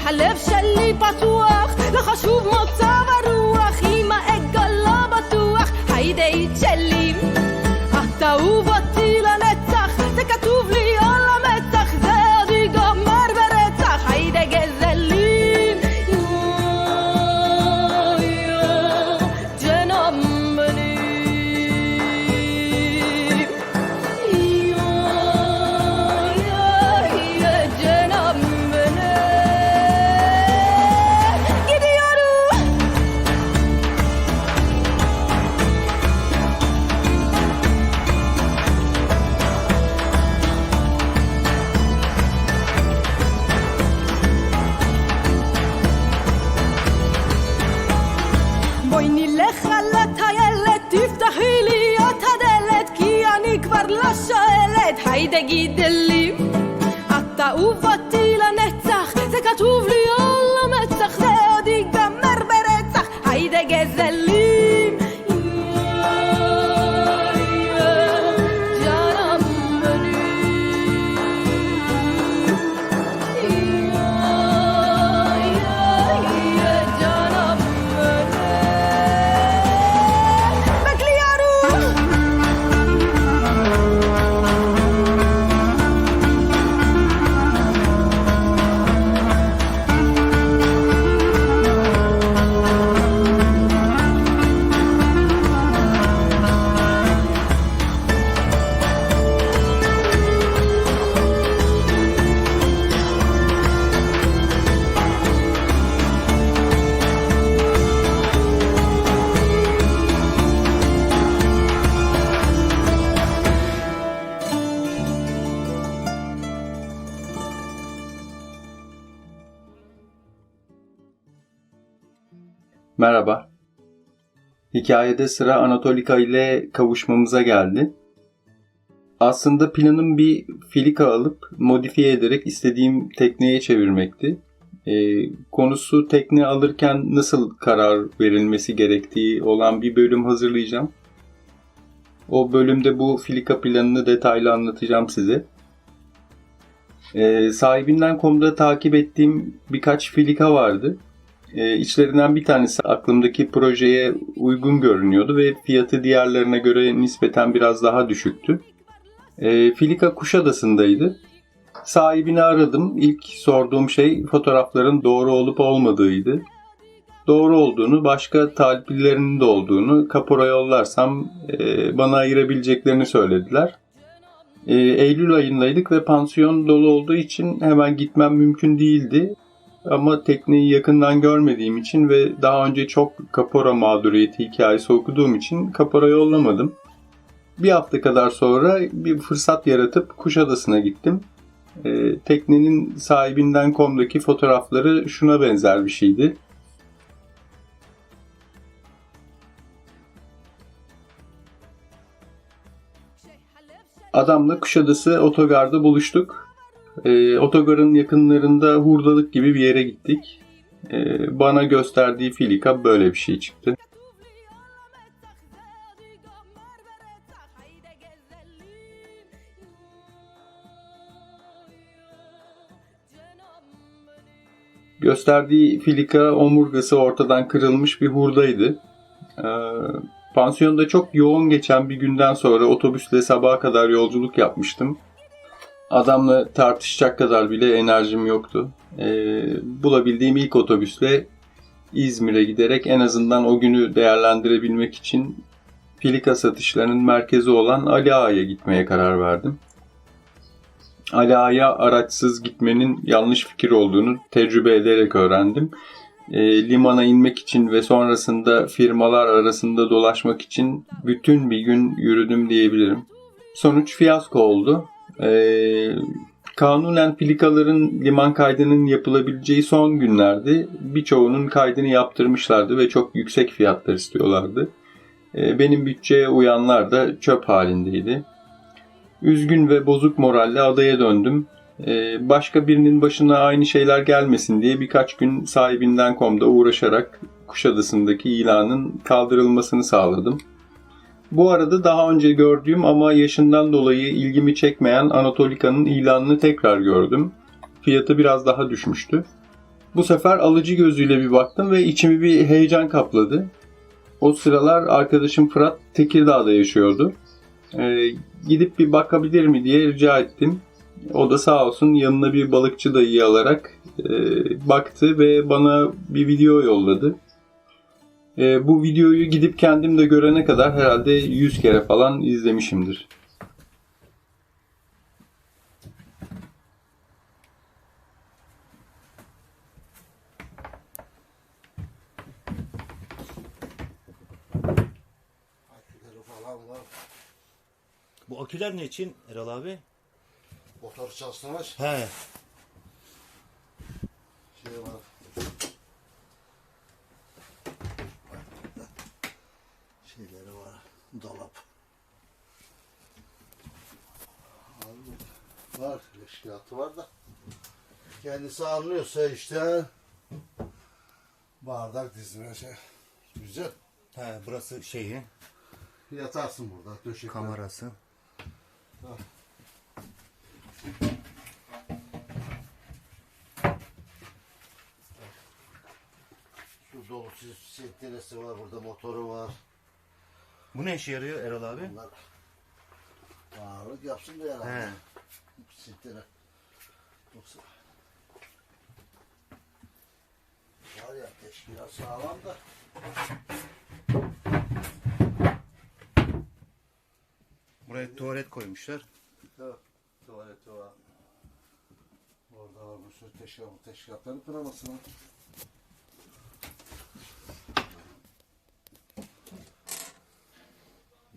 הלב שלי פתוח, לא חשוב מוצא ורוח, אמא אגל לא בטוח, היידאית שלי, את אהוב אותי לנצח, זה כתוב לי על המצח, זה עוד ייגמר ברצח, היידה גזלים, ג'נום בנים, ג'נום בואי נלך על הטיילת, תפתחי לי את הדלת, כי אני כבר לא שואלת, היידה גידלי, את אהוב אותי לנצח, זה כתוב לי על המצח, זה עוד ייגמר ברצח, היידה גזלים, ג'נם Merhaba. Hikayede sıra Anatolika ile kavuşmamıza geldi. Aslında planım bir filika alıp modifiye ederek istediğim tekneye çevirmekti. Konusu tekne alırken nasıl karar verilmesi gerektiği olan bir bölüm hazırlayacağım. O bölümde bu filika planını detaylı anlatacağım size. Sahibinden.com'da takip ettiğim birkaç filika vardı. İçlerinden bir tanesi aklımdaki projeye uygun görünüyordu ve fiyatı diğerlerine göre nispeten biraz daha düşüktü. Filika Kuşadası'ndaydı. Sahibini aradım. İlk sorduğum şey fotoğrafların doğru olup olmadığıydı. Doğru olduğunu, başka taliplilerinin de olduğunu, kapora yollarsam bana ayırabileceklerini söylediler. Eylül ayındaydık ve pansiyon dolu olduğu için hemen gitmem mümkün değildi. Ama tekneyi yakından görmediğim için ve daha önce çok kapora mağduriyeti hikayesi okuduğum için kapora yollamadım. Bir hafta kadar sonra bir fırsat yaratıp Kuşadası'na gittim. Teknenin sahibinden.com'daki fotoğrafları şuna benzer bir şeydi. Adamla Kuşadası otogarda buluştuk. Otogarın yakınlarında hurdalık gibi bir yere gittik. Bana gösterdiği filika böyle bir şey çıktı. Gösterdiği filika omurgası ortadan kırılmış bir hurdaydı. Pansiyonda çok yoğun geçen bir günden sonra otobüsle sabaha kadar yolculuk yapmıştım. Adamla tartışacak kadar bile enerjim yoktu. Bulabildiğim ilk otobüsle İzmir'e giderek en azından o günü değerlendirebilmek için filika satışlarının merkezi olan Ali Ağa'ya gitmeye karar verdim. Ali Ağa'ya araçsız gitmenin yanlış fikir olduğunu tecrübe ederek öğrendim. Limana inmek için ve sonrasında firmalar arasında dolaşmak için bütün bir gün yürüdüm diyebilirim. Sonuç fiyasko oldu. Kanunen filikaların liman kaydının yapılabileceği son günlerdi. Birçoğunun kaydını yaptırmışlardı ve çok yüksek fiyatlar istiyorlardı. Benim bütçeye uyanlar da çöp halindeydi. Üzgün ve bozuk moralle adaya döndüm. Başka birinin başına aynı şeyler gelmesin diye birkaç gün sahibinden.com'da uğraşarak Kuşadası'ndaki ilanın kaldırılmasını sağladım. Bu arada daha önce gördüğüm ama yaşından dolayı ilgimi çekmeyen Anatolika'nın ilanını tekrar gördüm. Fiyatı biraz daha düşmüştü. Bu sefer alıcı gözüyle bir baktım ve içimi bir heyecan kapladı. O sıralar arkadaşım Fırat Tekirdağ'da yaşıyordu. Gidip bir bakabilir mi diye rica ettim. O da sağ olsun yanına bir balıkçı dayıyı alarak baktı ve bana bir video yolladı. Bu videoyu gidip kendim de görene kadar herhalde 100 kere falan izlemişimdir. Aküleri falan var. Bu aküler ne için Erol abi? Motor çalıştırmak. He. Şey var. Şeyleri var. Dolap. Var. Eşkıyatı var da. Kendisi anlıyorsa işte bardak dizme şey. Güzel. He, burası şeyi, Yatarsın burada. Döşekler. kamerası. Şu dolusu siltelesi var. Burada motoru var. Bu ne işe yarıyor Erol abi? Bunlar ağırlık yapsın diye herhalde. He. Siltele. Yoksa var ya teşkilat sağlam da. Buraya tuvalet koymuşlar. Evet. Tuvaleti var. Orada var bu sürü teşkilatların kıramasına.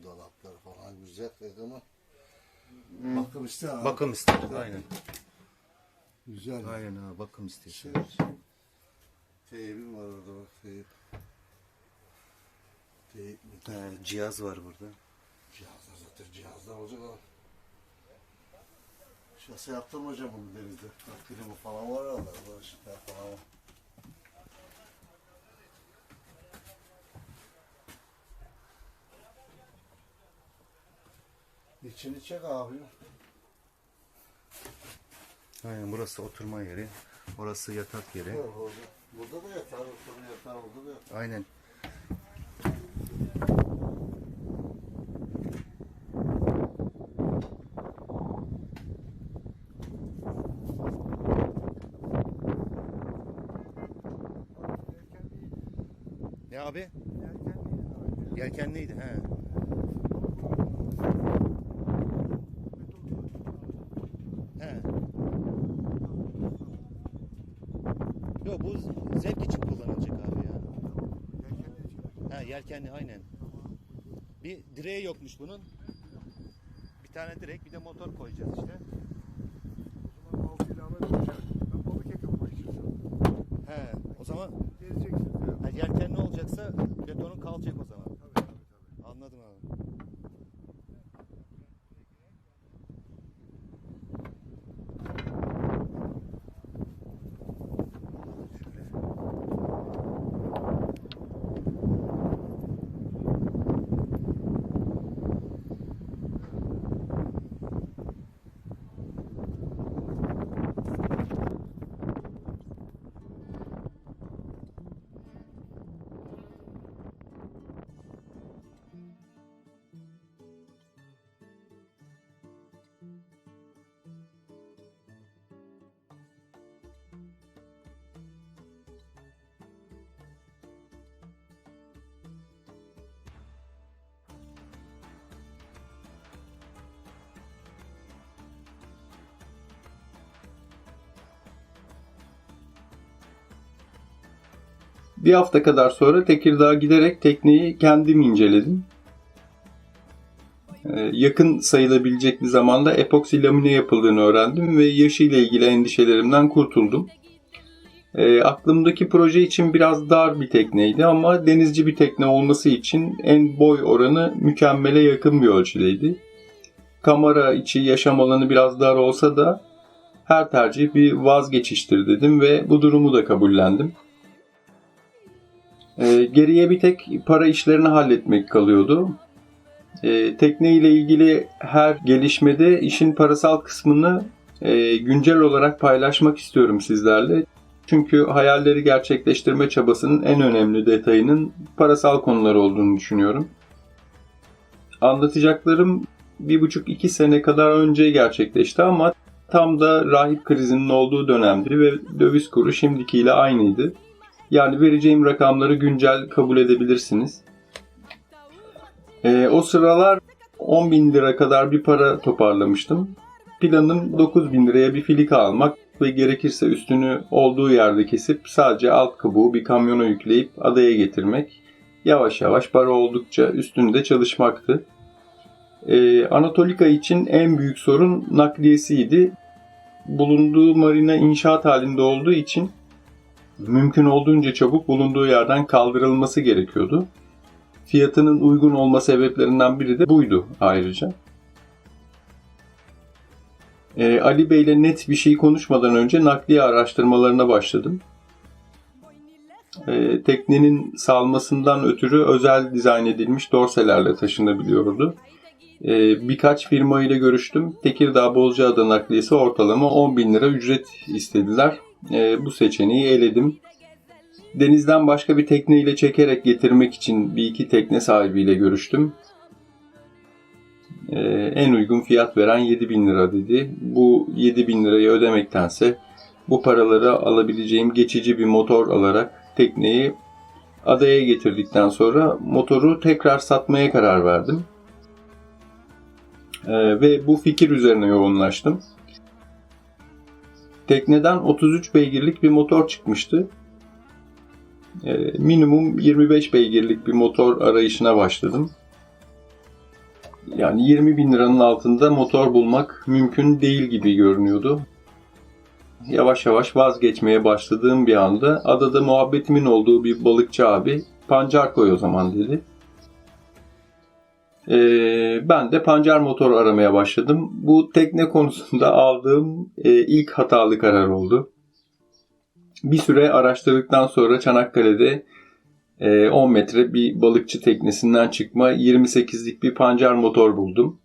Dolapları falan güzel dedi ama bakım ister abi. Bakım ister. Aynen. Güzel. Aynen abi, bakım istiyor. Şey, teybim var orada bak teyip. Teyip mi? He, cihaz var burada. Cihazlar zaten cihazlar olacak ama. Şase yaptım hocam bunu denizde. Bak klima falan var orada. Bulaşıklar falan var. İçini çek abi. Aynen, burası oturma yeri. Orası yatak yeri. Burada da yatar, oturma yatar, burada da yatar. Aynen. Ne abi? Yelkenliydi. He. He. Yok, bu zevk için kullanılacak abi ya. Ha, yelkenli aynen. Bir direği yokmuş bunun. Bir tane direk, bir de motor koyacağız işte. He, o zaman ha, yelkenli olacaksa betonun kalacak o zaman. Anladım abi. Şöyle. Bir hafta kadar sonra Tekirdağ'a giderek tekneyi kendim inceledim. Yakın sayılabilecek bir zamanda epoksi lamine yapıldığını öğrendim ve yaşıyla ilgili endişelerimden kurtuldum. Aklımdaki proje için biraz dar bir tekneydi ama denizci bir tekne olması için en boy oranı mükemmele yakın bir ölçüdeydi. Kamera içi yaşam alanı biraz dar olsa da her tercih bir vazgeçiştir dedim ve bu durumu da kabullendim. Geriye bir tek para işlerini halletmek kalıyordu. Tekne ile ilgili her gelişmede işin parasal kısmını güncel olarak paylaşmak istiyorum sizlerle. Çünkü hayalleri gerçekleştirme çabasının en önemli detayının parasal konular olduğunu düşünüyorum. Anlatacaklarım 1,5-2 sene kadar önce gerçekleşti ama tam da rahip krizinin olduğu dönemdi ve döviz kuru şimdikiyle aynıydı. Yani vereceğim rakamları güncel kabul edebilirsiniz. O sıralar 10.000 lira kadar bir para toparlamıştım. Planım 9.000 liraya bir filika almak ve gerekirse üstünü olduğu yerde kesip sadece alt kabuğu bir kamyona yükleyip adaya getirmek. Yavaş yavaş para oldukça üstünde çalışmaktı. Anatolika için en büyük sorun nakliyesiydi. Bulunduğu marina inşaat halinde olduğu için mümkün olduğunca çabuk bulunduğu yerden kaldırılması gerekiyordu. Fiyatının uygun olma sebeplerinden biri de buydu ayrıca. Ali Bey ile net bir şey konuşmadan önce nakliye araştırmalarına başladım. Teknenin salmasından ötürü özel dizayn edilmiş dorselerle taşınabiliyordu. Birkaç firma ile görüştüm. Tekirdağ Bozcaada nakliyesi ortalama 10.000 lira ücret istediler. Bu seçeneği eledim. Denizden başka bir tekne ile çekerek getirmek için bir iki tekne sahibiyle görüştüm. En uygun fiyat veren 7.000 lira dedi. Bu 7.000 lirayı ödemektense bu paraları alabileceğim geçici bir motor alarak tekneyi adaya getirdikten sonra motoru tekrar satmaya karar verdim. Ve bu fikir üzerine yoğunlaştım. Tekneden 33 beygirlik bir motor çıkmıştı. Minimum 25 beygirlik bir motor arayışına başladım. Yani 20.000 liranın altında motor bulmak mümkün değil gibi görünüyordu. Yavaş yavaş vazgeçmeye başladığım bir anda adada muhabbetimin olduğu bir balıkçı abi pancar koy o zaman dedi. Ben de pancar motor aramaya başladım. Bu tekne konusunda aldığım ilk hatalı karar oldu. Bir süre araştırdıktan sonra Çanakkale'de 10 metre bir balıkçı teknesinden çıkma 28'lik bir pancar motor buldum.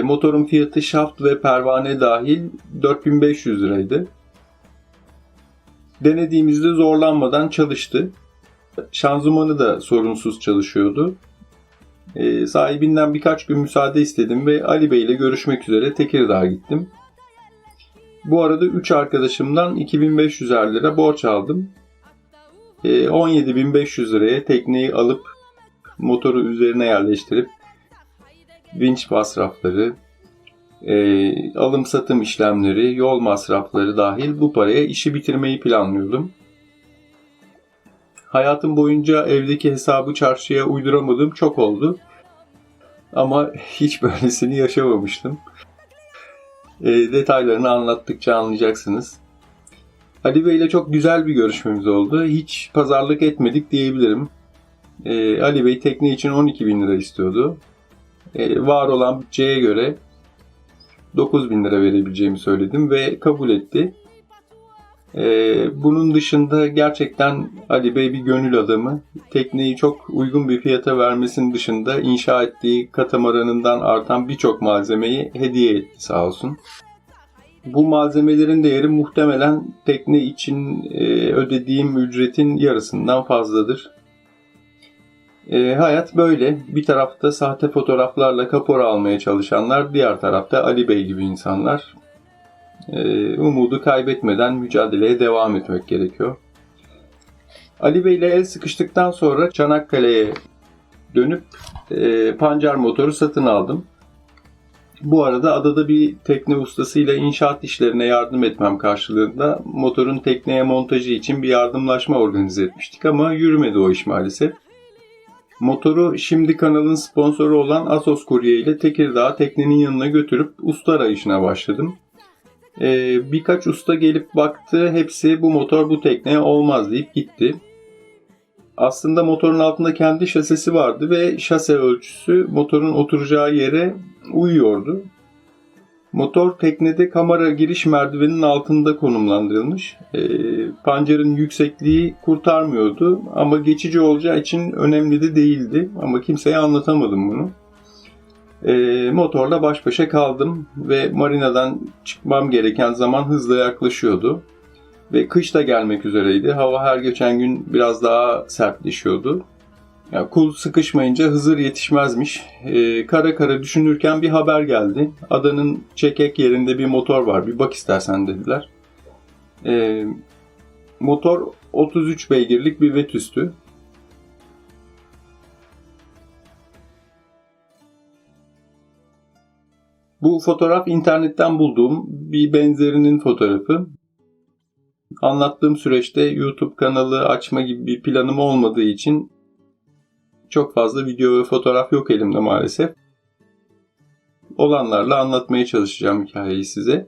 Motorun fiyatı şaft ve pervane dahil 4.500 liraydı. Denediğimizde zorlanmadan çalıştı. Şanzımanı da sorunsuz çalışıyordu. Sahibinden birkaç gün müsaade istedim ve Ali Bey ile görüşmek üzere Tekirdağ'a gittim. Bu arada 3 arkadaşımdan 2.500 lira borç aldım. 17.500 liraya tekneyi alıp motoru üzerine yerleştirip vinç masrafları, alım satım işlemleri, yol masrafları dahil bu paraya işi bitirmeyi planlıyordum. Hayatım boyunca evdeki hesabı çarşıya uyduramadığım çok oldu. Ama hiç böylesini yaşamamıştım. Detaylarını anlattıkça anlayacaksınız. Ali Bey ile çok güzel bir görüşmemiz oldu. Hiç pazarlık etmedik diyebilirim. Ali Bey tekne için 12.000 lira istiyordu. Var olan bütçeye göre 9.000 lira verebileceğimi söyledim ve kabul etti. Bunun dışında gerçekten Ali Bey bir gönül adamı. Tekneyi çok uygun bir fiyata vermesinin dışında inşa ettiği katamaranından artan birçok malzemeyi hediye etti sağ olsun. Bu malzemelerin değeri muhtemelen tekne için ödediğim ücretin yarısından fazladır. Hayat böyle. Bir tarafta sahte fotoğraflarla kapora almaya çalışanlar, diğer tarafta Ali Bey gibi insanlar. Umudu kaybetmeden mücadeleye devam etmek gerekiyor. Ali Bey ile el sıkıştıktan sonra Çanakkale'ye dönüp pancar motoru satın aldım. Bu arada adada bir tekne ustasıyla inşaat işlerine yardım etmem karşılığında motorun tekneye montajı için bir yardımlaşma organize etmiştik ama yürümedi o iş maalesef. Motoru şimdi kanalın sponsoru olan Asos Kurye ile Tekirdağ teknenin yanına götürüp usta arayışına başladım. Birkaç usta gelip baktı, hepsi bu motor bu tekneye olmaz deyip gitti. Aslında motorun altında kendi şasisi vardı ve şase ölçüsü motorun oturacağı yere uyuyordu. Motor teknede kamera giriş merdiveninin altında konumlandırılmış. Pancarın yüksekliği kurtarmıyordu ama geçici olacağı için önemli de değildi. Ama kimseye anlatamadım bunu. Motorla baş başa kaldım ve marinadan çıkmam gereken zaman hızla yaklaşıyordu. Ve kış da gelmek üzereydi. Hava her geçen gün biraz daha sertleşiyordu. Yani kul sıkışmayınca Hızır yetişmezmiş. Kara kara düşünürken bir haber geldi. Adanın çekek yerinde bir motor var. Bir bak istersen dediler. Motor 33 beygirlik bir Vetus'tü. Bu fotoğraf internetten bulduğum bir benzerinin fotoğrafı. Anlattığım süreçte YouTube kanalı açma gibi bir planım olmadığı için çok fazla video ve fotoğraf yok elimde maalesef. Olanlarla anlatmaya çalışacağım hikayeyi size.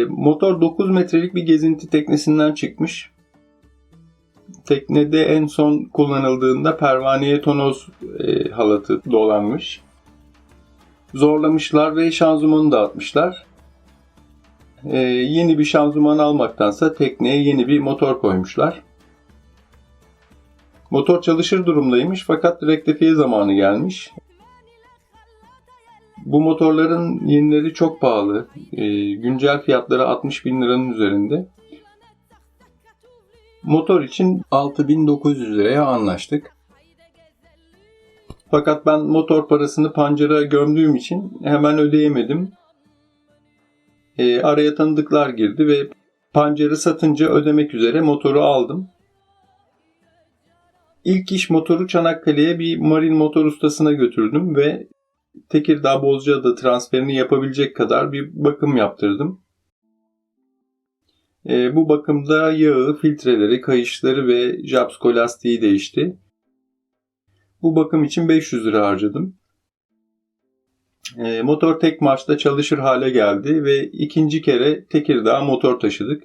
Motor 9 metrelik bir gezinti teknesinden çıkmış. Teknede en son kullanıldığında pervaneye tonoz halatı dolanmış. Zorlamışlar ve şanzımanı dağıtmışlar. Yeni bir şanzıman almaktansa tekneye yeni bir motor koymuşlar. Motor çalışır durumdaymış fakat rektifiye zamanı gelmiş. Bu motorların yenileri çok pahalı. Güncel fiyatları 60.000 liranın üzerinde. Motor için 6.900 liraya anlaştık. Fakat ben motor parasını pancara gömdüğüm için hemen ödeyemedim. Araya tanıdıklar girdi ve pancarı satınca ödemek üzere motoru aldım. İlk iş motoru Çanakkale'ye bir marin motor ustasına götürdüm ve Tekirdağ Bozcaada transferini yapabilecek kadar bir bakım yaptırdım. Bu bakımda yağı, filtreleri, kayışları ve Japsko lastiği değişti. Bu bakım için 500 lira harcadım. Motor tek marşta çalışır hale geldi ve ikinci kere Tekirdağ motor taşıdık.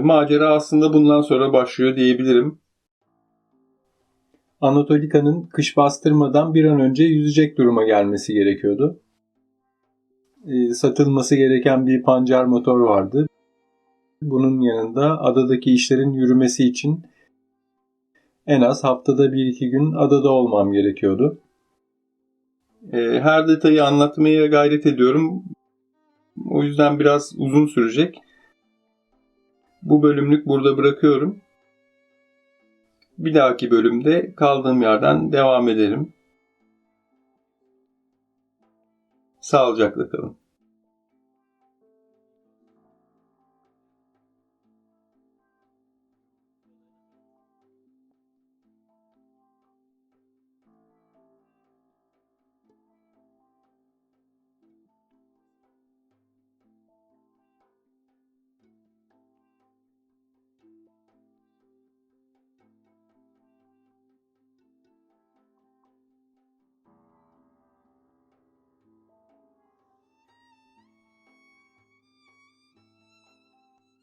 Macera aslında bundan sonra başlıyor diyebilirim. Anatolika'nın kış bastırmadan bir an önce yüzecek duruma gelmesi gerekiyordu. Satılması gereken bir pancar motor vardı. Bunun yanında adadaki işlerin yürümesi için en az haftada 1-2 gün adada olmam gerekiyordu. Her detayı anlatmaya gayret ediyorum. O yüzden biraz uzun sürecek. Bu bölümlük burada bırakıyorum. Bir dahaki bölümde kaldığım yerden devam ederim. Sağlıcakla kalın.